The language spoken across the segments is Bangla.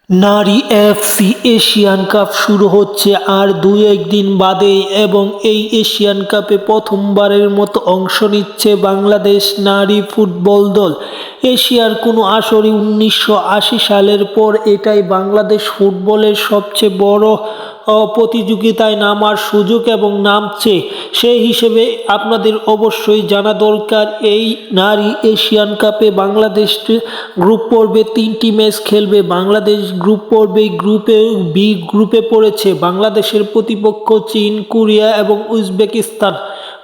নারী এফসি এশিয়ান কাপ শুরু হচ্ছে আর দুই দিন বাদেই এবং এই এশিয়ান কাপে প্রথমবারের মতো অংশ নিচ্ছে বাংলাদেশ নারী ফুটবল দল। এশিয়ার কোনো আসরই 1980 সালের পর এটাই বাংলাদেশ ফুটবলের সবচেয়ে বড় প্রতিযোগিতায় নামার সুযোগ এবং নামছে। সেই হিসেবে আপনাদের অবশ্যই জানা দরকার এই নারী এশিয়ান কাপে বাংলাদেশ গ্রুপ পর্বে 3টি ম্যাচ খেলবে। বাংলাদেশ গ্রুপে বি গ্রুপে পড়েছে। বাংলাদেশের প্রতিপক্ষ চীন, কোরিয়া এবং উজবেকিস্তান।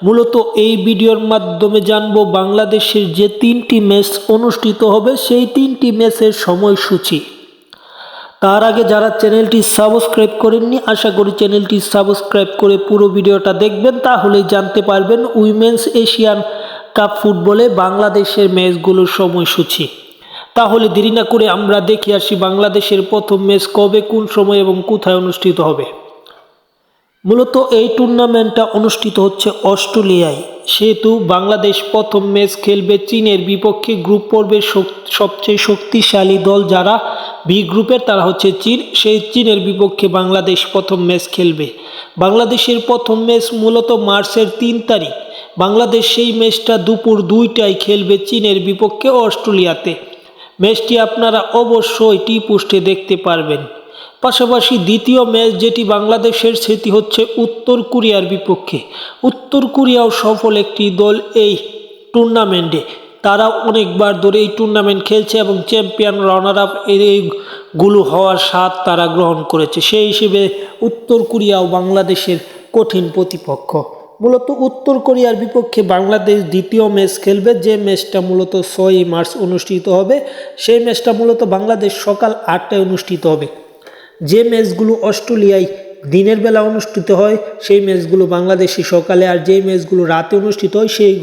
মূলত এই ভিডিওর মাধ্যমে জানবো বাংলাদেশের যে 3টি ম্যাচ অনুষ্ঠিত হবে সেই 3টি ম্যাচের সময়সূচি। তার আগে যারা চ্যানেলটি সাবস্ক্রাইব করেননি, আশা করি চ্যানেলটি সাবস্ক্রাইব করে পুরো ভিডিওটা দেখবেন, তাহলেই জানতে পারবেন উইমেন্স এশিয়ান কাপ ফুটবলে বাংলাদেশের ম্যাচগুলোর সময়সূচি। তাহলে দেরি না করে আমরা দেখে আসি বাংলাদেশের প্রথম ম্যাচ কবে, কোন সময় এবং কোথায় অনুষ্ঠিত হবে। মূলত এই টুর্নামেন্টটা অনুষ্ঠিত হচ্ছে অস্ট্রেলিয়ায়, সেহেতু বাংলাদেশ প্রথম ম্যাচ খেলবে চীনের বিপক্ষে। গ্রুপ পর্বের সবচেয়ে শক্তিশালী দল যারা বি গ্রুপের, তারা হচ্ছে চীন। সেই চীনের বিপক্ষে বাংলাদেশ প্রথম ম্যাচ খেলবে। বাংলাদেশের প্রথম ম্যাচ মূলত মার্চের 3 তারিখ। বাংলাদেশ সেই ম্যাচটা দুপুর 2টায় খেলবে চীনের বিপক্ষে অস্ট্রেলিয়াতে। ম্যাচটি আপনারা অবশ্যই টি-পোস্টে দেখতে পারবেন। পাশাপাশি দ্বিতীয় ম্যাচ যেটি বাংলাদেশের, সেটি হচ্ছে উত্তর কোরিয়ার বিপক্ষে। উত্তর কোরিয়াও সফল একটি দল এই টুর্নামেন্টে। তারা অনেকবার ধরে এই টুর্নামেন্ট খেলছে এবং চ্যাম্পিয়ন, রানার আপ এইগুলো হওয়ার স্বাদ তারা গ্রহণ করেছে। সেই হিসেবে উত্তর কোরিয়াও বাংলাদেশের কঠিন প্রতিপক্ষ। মূলত উত্তর কোরিয়ার বিপক্ষে বাংলাদেশ দ্বিতীয় ম্যাচ খেলবে, যে ম্যাচটা মূলত 6 মার্চ অনুষ্ঠিত হবে। সেই ম্যাচটা মূলত বাংলাদেশ সকাল 8টায় অনুষ্ঠিত হবে। যে ম্যাচগুলো অস্ট্রেলিয়ায় দিনের বেলা অনুষ্ঠিত হয় সেই ম্যাচগুলো বাংলাদেশি সকালে, আর যেই ম্যাচগুলো রাতে অনুষ্ঠিত হয় সেই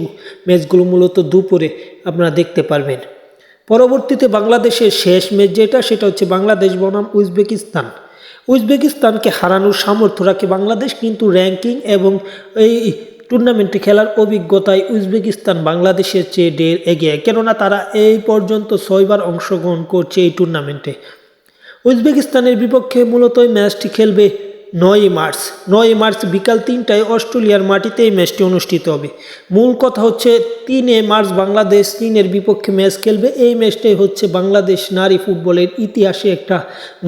ম্যাচগুলো মূলত দুপুরে আপনারা দেখতে পারবেন। পরবর্তীতে বাংলাদেশের শেষ ম্যাচ সেটা হচ্ছে বাংলাদেশ বনাম উজবেকিস্তান। উজবেকিস্তানকে হারানোর সামর্থ্য রাখে বাংলাদেশ, কিন্তু র্যাঙ্কিং এবং এই টুর্নামেন্টে খেলার অভিজ্ঞতায় উজবেকিস্তান বাংলাদেশের চেয়ে ঢের এগিয়ে, কেননা তারা এই পর্যন্ত 6বার অংশগ্রহণ করছে এই টুর্নামেন্টে। উজবেকিস্তানের বিপক্ষে মূলত এই ম্যাচটি খেলবে 9 মার্চ বিকাল 3টায় অস্ট্রেলিয়ার মাটিতে এই ম্যাচটি অনুষ্ঠিত হবে। মূল কথা হচ্ছে 3 মার্চ বাংলাদেশ চীনের বিপক্ষে ম্যাচ খেলবে। এই ম্যাচটাই হচ্ছে বাংলাদেশ নারী ফুটবলের ইতিহাসে একটা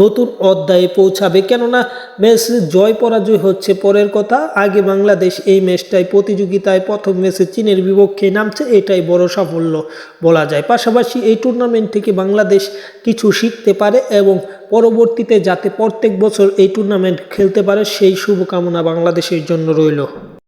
নতুন অধ্যায়ে পৌঁছাবে, কেননা ম্যাচ জয় পরাজয় হচ্ছে পরের কথা। আগে বাংলাদেশ এই ম্যাচটাই প্রতিযোগিতায় প্রথম ম্যাচে চীনের বিপক্ষে নামছে, এটাই বড় সাফল্য বলা যায়। পাশাপাশি এই টুর্নামেন্ট থেকে বাংলাদেশ কিছু শিখতে পারে এবং পরবর্তীতে যাতে প্রত্যেক বছর এই টুর্নামেন্ট খেলতে পারে সেই শুভকামনা বাংলাদেশের জন্য রইল।